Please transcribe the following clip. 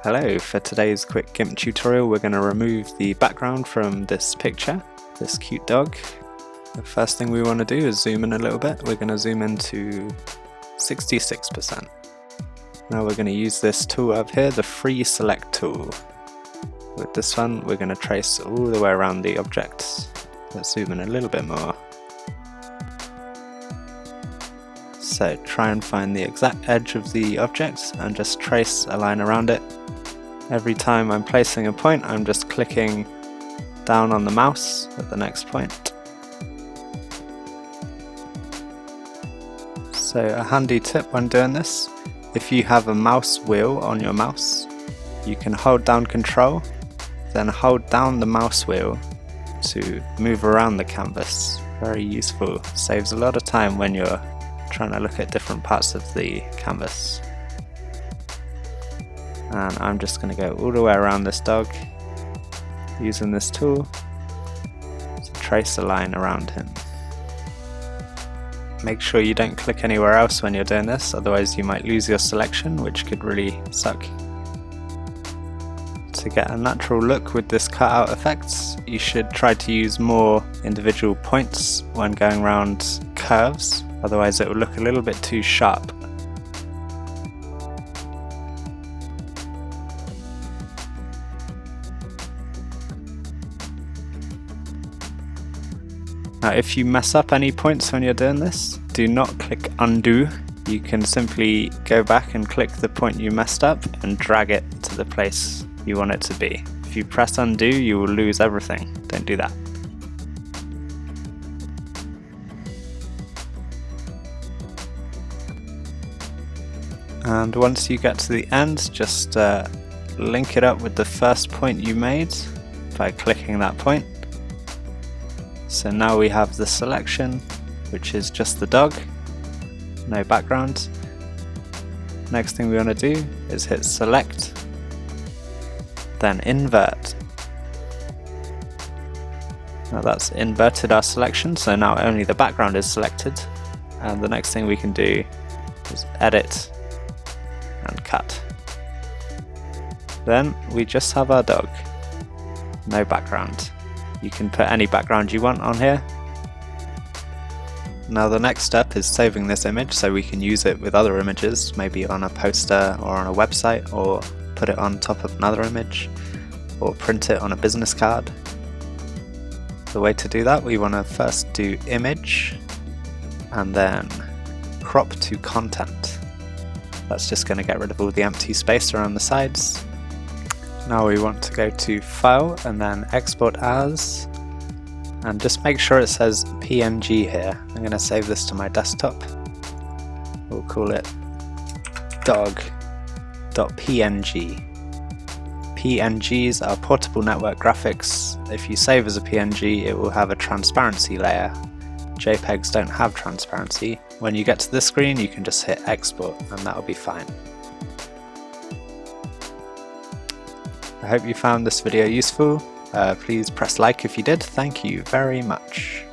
Hello, for today's quick GIMP tutorial we're going to remove the background from this picture, this cute dog. The first thing we want to do is zoom in a little bit. We're going to zoom into 66%. Now we're going to use this tool up here, the free select tool. With this one we're going to trace all the way around the objects. Let's zoom in a little bit more. So try and find the exact edge of the object and just trace a line around it. Every time I'm placing a point, I'm just clicking down on the mouse at the next point. So a handy tip when doing this, if you have a mouse wheel on your mouse, you can hold down Control, then hold down the mouse wheel to move around the canvas. Very useful, saves a lot of time when you're trying to look at different parts of the canvas. And I'm just going to go all the way around this dog using this tool to trace a line around him. Make sure you don't click anywhere else when you're doing this, otherwise you might lose your selection, which could really suck. To get a natural look with this cutout effects, you should try to use more individual points when going around curves, otherwise it will look a little bit too sharp. Now if you mess up any points when you're doing this, do not click undo. You can simply go back and click the point you messed up and drag it to the place you want it to be. If you press undo, you will lose everything. Don't do that. And once you get to the end, just link it up with the first point you made by clicking that point. So now we have the selection, which is just the dog, no background. Next thing we want to do is hit select, then invert. Now that's inverted our selection, so now only the background is selected. And the next thing we can do is edit and cut. Then we just have our dog, no background. You can put any background you want on here. Now the next step is saving this image so we can use it with other images, maybe on a poster or on a website, or put it on top of another image, or print it on a business card. The way to do that, we want to first do image and then crop to content. That's just going to get rid of all the empty space around the sides. Now we want to go to File and then Export As, and just make sure it says PNG here. I'm going to save this to my desktop. We'll call it dog.png. PNGs are portable network graphics. If you save as a PNG, it will have a transparency layer. JPEGs don't have transparency. When you get to this screen, you can just hit Export and that will be fine. I hope you found this video useful. Please press like if you did. Thank you very much.